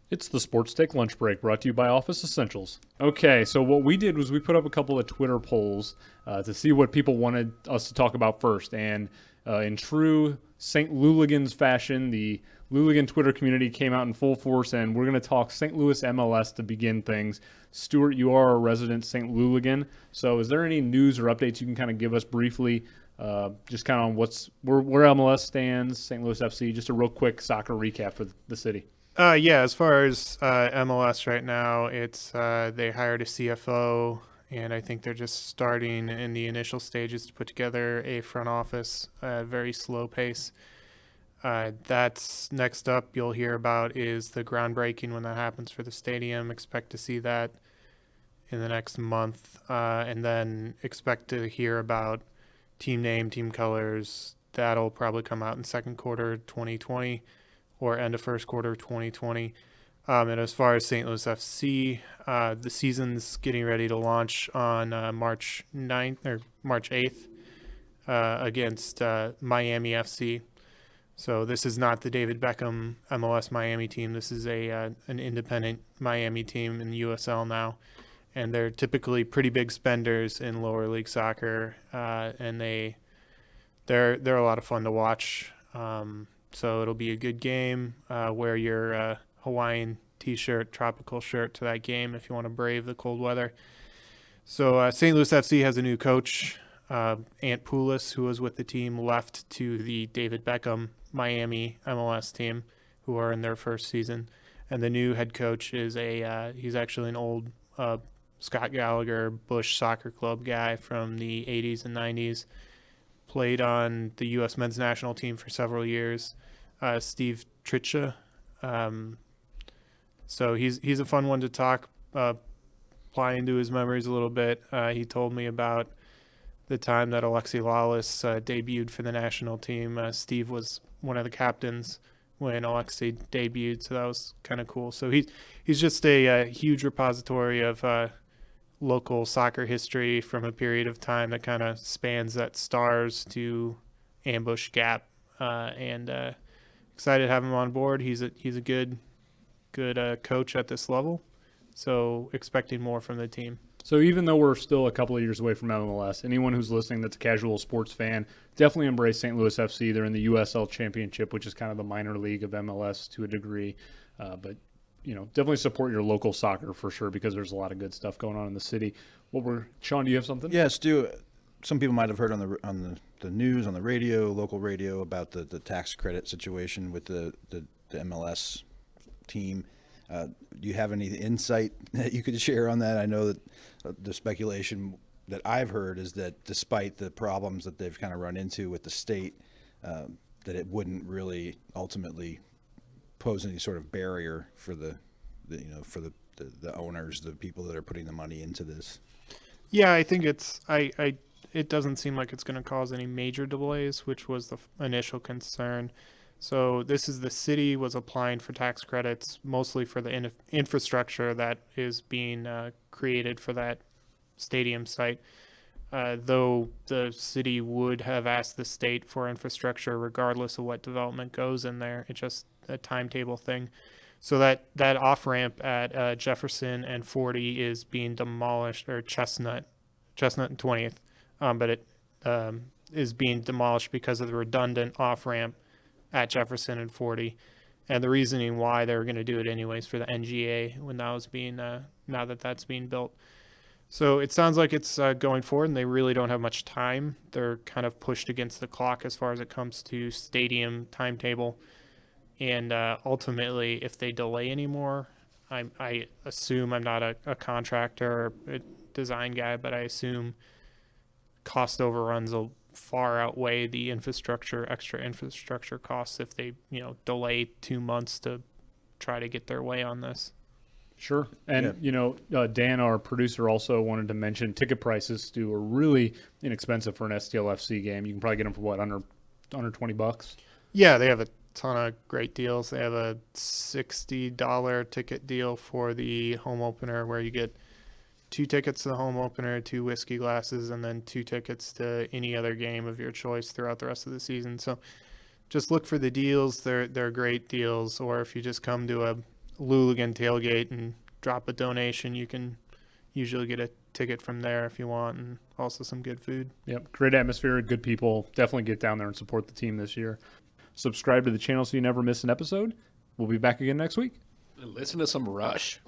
It's the Sports Take Lunch Break brought to you by Office Essentials. Okay, so what we did was we put up a couple of Twitter polls to see what people wanted us to talk about first. And in true St. Louligan's fashion, the Louligan Twitter community came out in full force, and we're going to talk St. Louis MLS to begin things. Stuart, you are a resident St. Louligan, so is there any news or updates you can kind of give us briefly, just kind of on where MLS stands, St. Louis FC, just a real quick soccer recap for the city? Yeah, as far as MLS right now, it's they hired a CFO, and I think they're just starting in the initial stages to put together a front office, very slow pace. That's next up. You'll hear about is the groundbreaking when that happens for the stadium. Expect to see that in the next month, and then expect to hear about team name, team colors. That'll probably come out in second quarter 2020 or end of first quarter 2020. And as far as St. Louis FC, the season's getting ready to launch on March 9th or March 8th against Miami FC. So this is not the David Beckham MLS Miami team. This is an independent Miami team in the USL now, and they're typically pretty big spenders in lower league soccer, and they're a lot of fun to watch. So it'll be a good game. Wear your Hawaiian t-shirt, tropical shirt to that game if you want to brave the cold weather. So St. Louis FC has a new coach. Ant Poulos, who was with the team, left to the David Beckham Miami MLS team, who are in their first season. And the new head coach is he's actually an old Scott Gallagher Bush Soccer Club guy from the 80s and 90s. Played on the U.S. men's national team for several years. Steve Tritcha. So he's a fun one to talk, ply into his memories a little bit. He told me about the time that Alexi Lawless debuted for the national team. Steve was one of the captains when Alexi debuted, so that was kind of cool. So he's just a huge repository of local soccer history from a period of time that kind of spans that Stars to Ambush Gap, and excited to have him on board. He's a good coach at this level, so expecting more from the team. So even though we're still a couple of years away from MLS, anyone who's listening that's a casual sports fan, definitely embrace St. Louis FC. They're in the USL Championship, which is kind of the minor league of MLS to a degree. But definitely support your local soccer for sure because there's a lot of good stuff going on in the city. Sean? Do you have something? Yeah, Stu. Some people might have heard on the news, on the radio, local radio, about the tax credit situation with the MLS team. Do you have any insight that you could share on that? I know that the speculation that I've heard is that despite the problems that they've kind of run into with the state, that it wouldn't really ultimately pose any sort of barrier for the owners, the people that are putting the money into this. Yeah, I think it doesn't seem like it's going to cause any major delays, which was the initial concern. So this is the city was applying for tax credits mostly for the infrastructure that is being created for that stadium site. Though the city would have asked the state for infrastructure regardless of what development goes in there. It's just a timetable thing. So that off ramp at Jefferson and 40 is being demolished, or Chestnut and 20th, but it is being demolished because of the redundant off ramp at Jefferson and 40, and the reasoning why they were going to do it anyways for the NGA when that was being now that that's being built. So it sounds like it's going forward, and they really don't have much time. They're kind of pushed against the clock as far as it comes to stadium timetable. And ultimately, if they delay anymore, I assume, I'm not a contractor or a design guy, but I assume cost overruns will far outweigh the extra infrastructure costs if they, delay 2 months to try to get their way on this. Sure. And, Dan, our producer, also wanted to mention ticket prices, Stu, are really inexpensive for an STLFC game. You can probably get them for what, under $20? Yeah, they have a ton of great deals. They have a $60 ticket deal for the home opener where you get 2 tickets to the home opener, 2 whiskey glasses, and then 2 tickets to any other game of your choice throughout the rest of the season. So just look for the deals. They're great deals. Or if you just come to Louligan tailgate and drop a donation. You can usually get a ticket from there if you want, and also some good food. Yep, great atmosphere, good people. Definitely get down there and support the team this year. Subscribe to the channel so you never miss an episode. We'll be back again next week. Listen to some Rush.